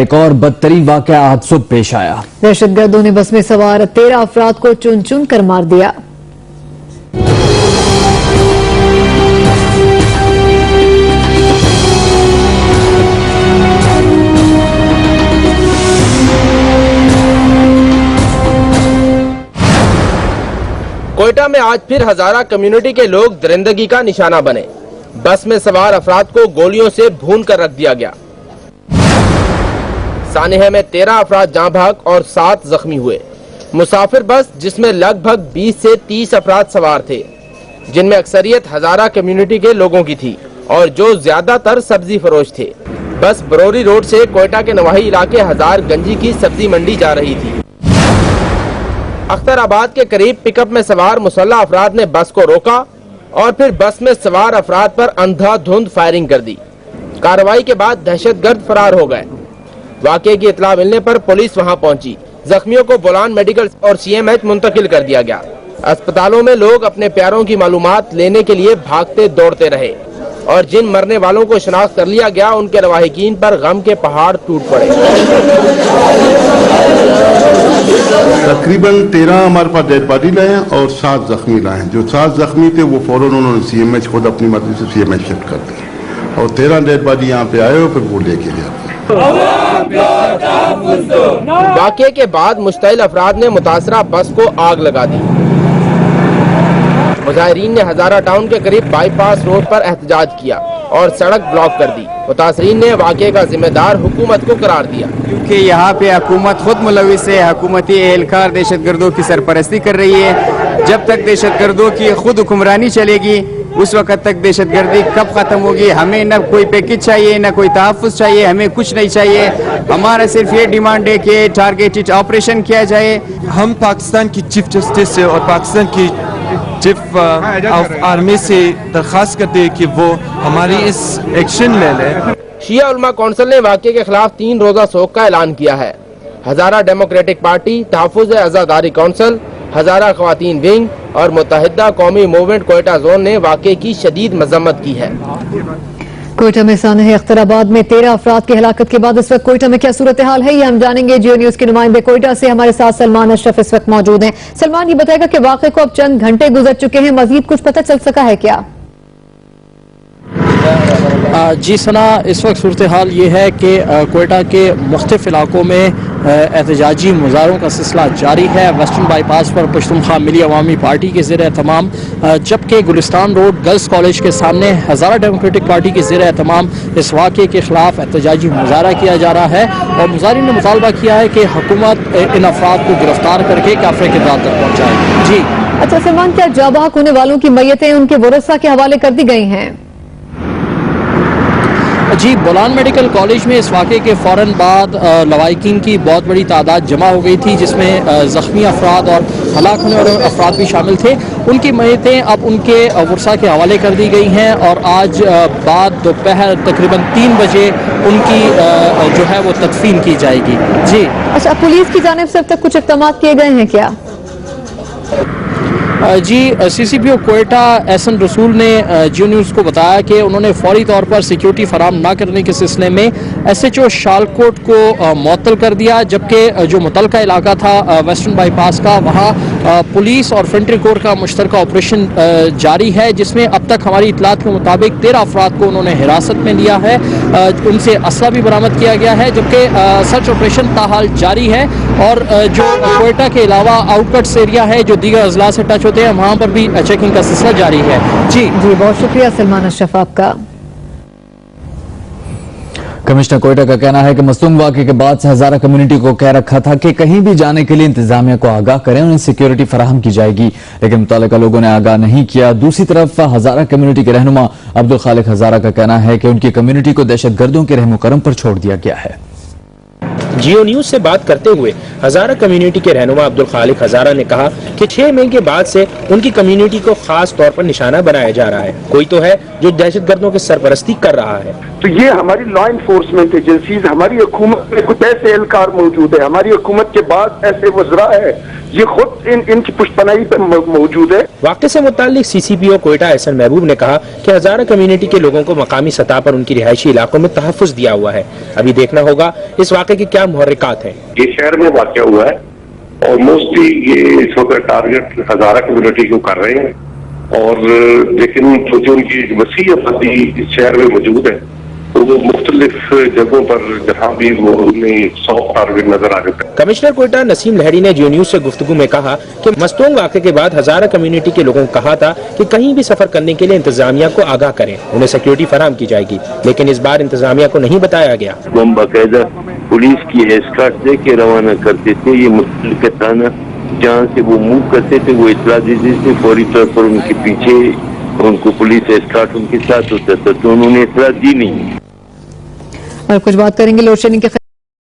ایک اور بدترین واقعہ آج صبح پیش آیا۔ دہشت گردوں نے بس میں سوار 13 افراد کو چن چن کر مار دیا۔ کوئٹہ میں آج پھر ہزارہ کمیونٹی کے لوگ درندگی کا نشانہ بنے۔ بس میں سوار افراد کو گولیوں سے بھون کر رکھ دیا گیا۔ سانحہ میں 13 افراد جاں بحق اور 7 زخمی ہوئے۔ مسافر بس جس میں لگ بھگ 20 سے 30 افراد سوار تھے، جن میں اکثریت ہزارہ کمیونٹی کے لوگوں کی تھی اور جو زیادہ تر سبزی فروش تھے۔ بس بروری روڈ سے کوئٹہ کے نواحی علاقے ہزار گنجی کی سبزی منڈی جا رہی تھی۔ اختر آباد کے قریب پک اپ میں سوار مسلح افراد نے بس کو روکا اور پھر بس میں سوار افراد پر اندھا دھند فائرنگ کر دی۔ کارروائی کے بعد دہشت گرد فرار ہو گئے۔ واقعے کی اطلاع ملنے پر پولیس وہاں پہنچی۔ زخمیوں کو بولان میڈیکل اور CMH منتقل کر دیا گیا۔ اسپتالوں میں لوگ اپنے پیاروں کی معلومات لینے کے لیے بھاگتے دوڑتے رہے اور جن مرنے والوں کو شناخت کر لیا گیا ان کے لواحقین پر غم کے پہاڑ ٹوٹ پڑے۔ تقریباً 13 ہمارے پاس ڈیڈ باڈی لائے ہیں اور 7 زخمی لائے ہیں۔ جو 7 زخمی تھے وہ فوراً انہوں نے CMH خود اپنی مرضی سے CMH شفٹ کر دی اور 13 ڈیڈ باڈی یہاں پہ آئے اور پھر وہ لے کے گئے۔ واقعے کے بعد مشتعل افراد نے متاثرہ بس کو آگ لگا دی۔ مظاہرین نے ہزارہ ٹاؤن کے قریب بائی پاس روڈ پر احتجاج کیا اور سڑک بلاک کر دی۔ متاثرین نے واقعے کا ذمہ دار حکومت کو قرار دیا، کیونکہ یہاں پہ حکومت خود ملوث ہے۔ حکومتی اہلکار دہشت گردوں کی سرپرستی کر رہی ہے۔ جب تک دہشت گردوں کی خود حکمرانی چلے گی اس وقت تک دہشت گردی کب ختم ہوگی؟ ہمیں نہ کوئی پیکج چاہیے، نہ کوئی تحفظ چاہیے، ہمیں کچھ نہیں چاہیے۔ ہمارا صرف یہ ڈیمانڈ ہے کہ ٹارگیٹڈ آپریشن کیا جائے۔ ہم پاکستان کی چیف جسٹس سے اور پاکستان کی چیف آف آرمی سے درخواست کرتے ہیں کہ وہ ہماری اس ایکشن لے لیں۔ شیعہ علماء کونسل نے واقعے کے خلاف 3 روزہ سوگ کا اعلان کیا ہے۔ ہزارہ ڈیموکریٹک پارٹی، تحفظ عزاداری کونسل، ہزارہ خواتین ونگ اور متحدہ قومی موومنٹ کوئٹہ زون نے واقعے کی شدید مذمت کی ہے۔ کوئٹہ میں سانحہ اختر آباد میں 13 افراد کی ہلاکت کے بعد اس وقت کوئٹہ میں کیا صورتحال ہے، یہ ہم جانیں گے۔ جیو نیوز کے نمائندے کوئٹہ سے ہمارے ساتھ سلمان اشرف اس وقت موجود ہیں۔ سلمان، یہ بتائے گا کہ واقعے کو اب چند گھنٹے گزر چکے ہیں، مزید کچھ پتہ چل سکا ہے کیا؟ جی ثنا، اس وقت صورتحال یہ ہے کہ کوئٹہ کے مختلف علاقوں میں احتجاجی مظاہروں کا سلسلہ جاری ہے۔ ویسٹرن بائی پاس پر پشتونخوا ملی عوامی پارٹی کے زیر اہتمام، جبکہ گلستان روڈ گرلز کالج کے سامنے ہزارہ ڈیموکریٹک پارٹی کے زیر اہتمام اس واقعے کے خلاف احتجاجی مظاہرہ کیا جا رہا ہے اور مظاہرین نے مطالبہ کیا ہے کہ حکومت ان افراد کو گرفتار کر کے کافی اقدام تک پہنچائے۔ جی اچھا سلمان، کیا جاں بحق ہونے والوں کی میتیں ان کے ورثاء کے حوالے کر دی گئی ہیں؟ جی، بولان میڈیکل کالج میں اس واقعے کے فوراً بعد لواحقین کی بہت بڑی تعداد جمع ہو گئی تھی، جس میں زخمی افراد اور ہلاک ہونے والے افراد بھی شامل تھے۔ ان کی میتیں اب ان کے ورثاء کے حوالے کر دی گئی ہیں اور آج بعد دوپہر تقریباً 3 بجے ان کی جو ہے وہ تدفین کی جائے گی۔ جی اچھا، پولیس کی جانب سے اب تک کچھ اقدامات کیے گئے ہیں کیا؟ جی، CCPO کوئٹہ احسن رسول نے جیو نیوز کو بتایا کہ انہوں نے فوری طور پر سیکیورٹی فراہم نہ کرنے کے سلسلے میں SHO شالکوٹ کو معطل کر دیا، جبکہ جو متعلقہ علاقہ تھا ویسٹرن بائی پاس کا، وہاں پولیس اور فنٹری کور کا مشترکہ آپریشن جاری ہے، جس میں اب تک ہماری اطلاعات کے مطابق 13 افراد کو انہوں نے حراست میں لیا ہے۔ ان سے اسلحہ بھی برآمد کیا گیا ہے، جبکہ سرچ آپریشن تاحال جاری ہے اور جو کوئٹہ کے علاوہ آؤٹ کٹس ایریا ہے جو دیگر اضلاع سے ٹچ ہوتے ہیں، وہاں پر بھی چیکنگ کا سلسلہ جاری ہے۔ جی بہت شکریہ سلمان اشرف آپ کا۔ کمشنر کوئٹہ کا کہنا ہے کہ مصدوم واقعے کے بعد سے ہزارہ کمیونٹی کو کہہ رکھا تھا کہ کہیں بھی جانے کے لیے انتظامیہ کو آگاہ کریں، انہیں سیکیورٹی فراہم کی جائے گی، لیکن متعلقہ لوگوں نے آگاہ نہیں کیا۔ دوسری طرف ہزارہ کمیونٹی کے رہنما عبدالخالق ہزارہ کا کہنا ہے کہ ان کی کمیونٹی کو دہشت گردوں کے رحم و کرم پر چھوڑ دیا گیا ہے۔ جیو نیوز سے بات کرتے ہوئے ہزارہ کمیونٹی کے رہنما عبدالخالق ہزارہ نے کہا کہ 6 مئی کے بعد سے ان کی کمیونٹی کو خاص طور پر نشانہ بنایا جا رہا ہے۔ کوئی تو ہے جو دہشت گردوں کی سرپرستی کر رہا ہے۔ تو یہ ہماری لا انفورسمنٹ ایجنسیز، ہماری حکومت میں کچھ ایسے اہلکار موجود ہیں، ہماری حکومت کے بعد ایسے وزراء ہیں، یہ خود ان کی پشتپناہی پہ موجود ہے۔ واقعے سے متعلق سی سی پی او کوئٹہ احسن محبوب نے کہا کہ ہزارہ کمیونٹی کے لوگوں کو مقامی سطح پر ان کی رہائشی علاقوں میں تحفظ دیا ہوا ہے۔ ابھی دیکھنا ہوگا اس واقعے کے کیا محرکات ہیں۔ یہ شہر میں واقع ہوا ہے اور موسٹلی یہ اس وقت ٹارگٹ ہزارہ کمیونٹی کو کر رہے ہیں، اور لیکن چونکہ ان کی وسیع آبادی اس شہر میں موجود ہے تو وہ مختلف جگہوں پر جہاں بھی وہ انہیں سافٹ ٹارگٹ نظر آ جاتا ہے۔ کمشنر کوئٹہ نسیم لہری نے جیو نیوز سے گفتگو میں کہا کہ مستونگ واقعے کے بعد ہزارہ کمیونٹی کے لوگوں کو کہا تھا کہ کہیں بھی سفر کرنے کے لیے انتظامیہ کو آگاہ کریں، انہیں سیکیورٹی فراہم کی جائے گی، لیکن اس بار انتظامیہ کو نہیں بتایا گیا۔ ہم باقاعدہ پولیس کی ایسکارٹ دے کے روانہ کرتے تھے، یہ مختلف تھانہ جہاں سے وہ موو کرتے تھے وہ اطلاع دیتے تھے، فوری طور پر ان کے پیچھے ان کو پولیس ایسکارٹ ان کے ساتھ ہوتا تھا، تو انہوں نے اطلاع دی نہیں۔ اور کچھ بات کریں گے لوڈ شیڈنگ کے